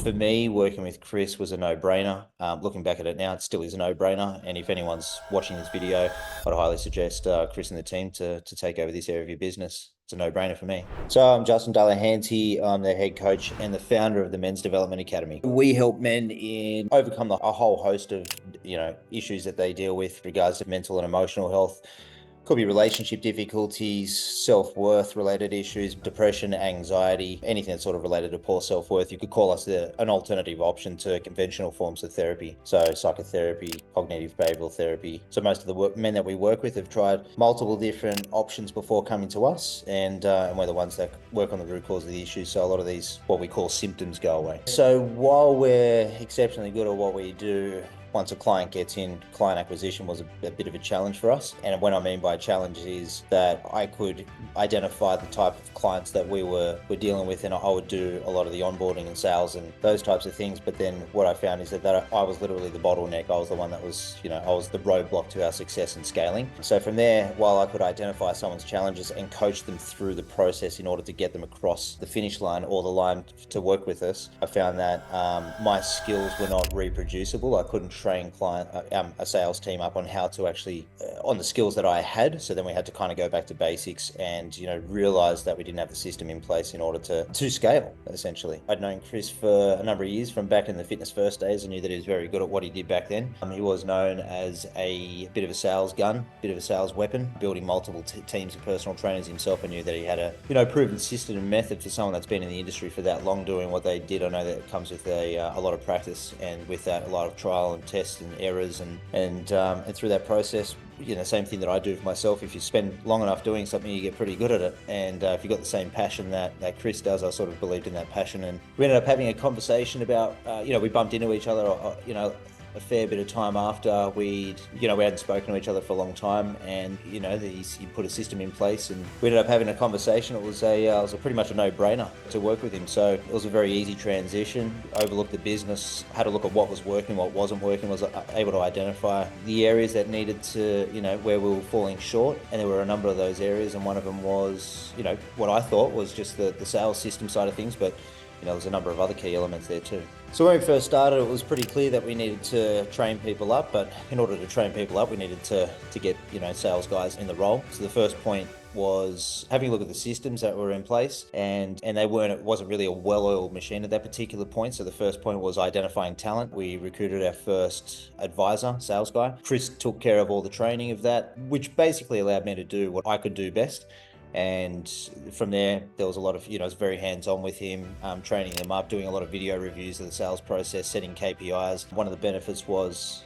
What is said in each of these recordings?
For me, working with Chris was a no-brainer. Looking back at it now, it still is a no-brainer. And if anyone's watching this video, I'd highly suggest Chris and the team to take over this area of your business. It's a no-brainer for me. So I'm Justin Dallahanty. I'm the head coach and the founder of the Men's Development Academy. We help men in overcome a whole host of issues that they deal with regards to mental and emotional health. Could be relationship difficulties, self-worth related issues, depression, anxiety, anything that's sort of related to poor self-worth. You could call us an alternative option to conventional forms of therapy. So psychotherapy, cognitive behavioral therapy. So most of the men that we work with have tried multiple different options before coming to us, and we're the ones that work on the root cause of the issue. So a lot of these, what we call symptoms, go away. So while we're exceptionally good at what we do, once a client gets in, client acquisition was a bit of a challenge for us. And what I mean by challenge is that I could identify the type of clients that we were dealing with, and I would do a lot of the onboarding and sales and those types of things. But then what I found is that I was literally the bottleneck. I was the one that was, I was the roadblock to our success and scaling. So from there, while I could identify someone's challenges and coach them through the process in order to get them across the finish line or the line to work with us, I found that my skills were not reproducible. I couldn't train a sales team up on how to actually on the skills that I had. So then we had to kind of go back to basics and realize that we didn't have the system in place in order to scale. Essentially, I'd known Chris for a number of years from back in the Fitness First days. I knew that he was very good at what he did back then. He was known as a bit of a sales gun, bit of a sales weapon, building multiple teams of personal trainers himself. I knew that he had a proven system and method for someone that's been in the industry for that long doing what they did. I know that it comes with a lot of practice, and with that a lot of trial and tests and errors, and through that process, same thing that I do for myself. If you spend long enough doing something, you get pretty good at it. And if you've got the same passion that Chris does, I sort of believed in that passion, and we ended up having a conversation about we bumped into each other a fair bit of time after we hadn't spoken to each other for a long time, and he put a system in place, and we ended up having a conversation. It was a pretty much a no-brainer to work with him. So it was a very easy transition. Overlooked the business, had a look at what was working, what wasn't working, was able to identify the areas that needed to, where we were falling short, and there were a number of those areas, and one of them was, what I thought was just the sales system side of things, but there's a number of other key elements there too. So when we first started, it was pretty clear that we needed to train people up, but in order to train people up, we needed to get, sales guys in the role. So the first point was having a look at the systems that were in place, and it wasn't really a well-oiled machine at that particular point. So the first point was identifying talent. We recruited our first advisor, sales guy. Chris took care of all the training of that, which basically allowed me to do what I could do best. And from there was a lot of, I was very hands-on with him, training them up, doing a lot of video reviews of the sales process, setting KPIs. One of the benefits was,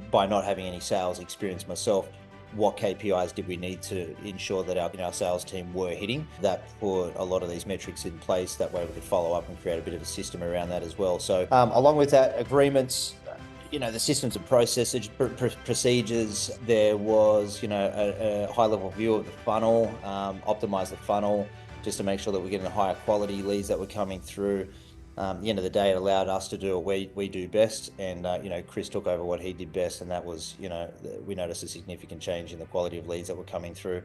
by not having any sales experience myself, what KPIs did we need to ensure that our sales team were hitting? That put a lot of these metrics in place. That way we could follow up and create a bit of a system around that as well. So along with that, agreements, the systems and processes, procedures. There was, a high-level view of the funnel, optimize the funnel just to make sure that we're getting the higher quality leads that were coming through. At the end of the day, it allowed us to do what we do best, and Chris took over what he did best, and that was, we noticed a significant change in the quality of leads that were coming through.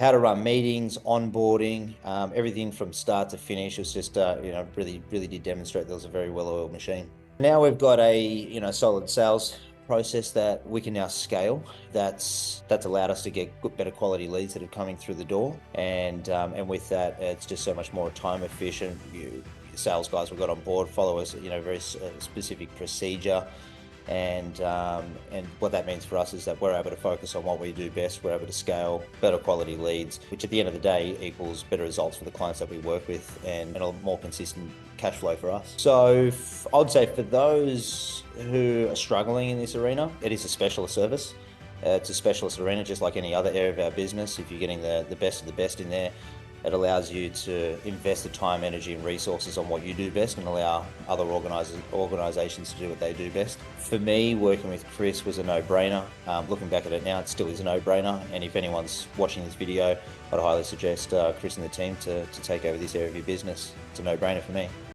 How to run meetings, onboarding, everything from start to finish. It was just, really did demonstrate there was a very well-oiled machine. Now we've got a solid sales process that we can now scale. That's allowed us to get better quality leads that are coming through the door, and with that, it's just so much more time efficient. Sales guys we've got on board follow us, very specific procedure. And what that means for us is that we're able to focus on what we do best. We're able to scale better quality leads, which at the end of the day equals better results for the clients that we work with, and a more consistent cash flow for us. So I'd say for those who are struggling in this arena, it is a specialist service. It's a specialist arena, just like any other area of our business. If you're getting the best of the best in there, it allows you to invest the time, energy, and resources on what you do best, and allow other organizations to do what they do best. For me, working with Chris was a no-brainer. Looking back at it now, it still is a no-brainer. And if anyone's watching this video, I'd highly suggest Chris and the team to take over this area of your business. It's a no-brainer for me.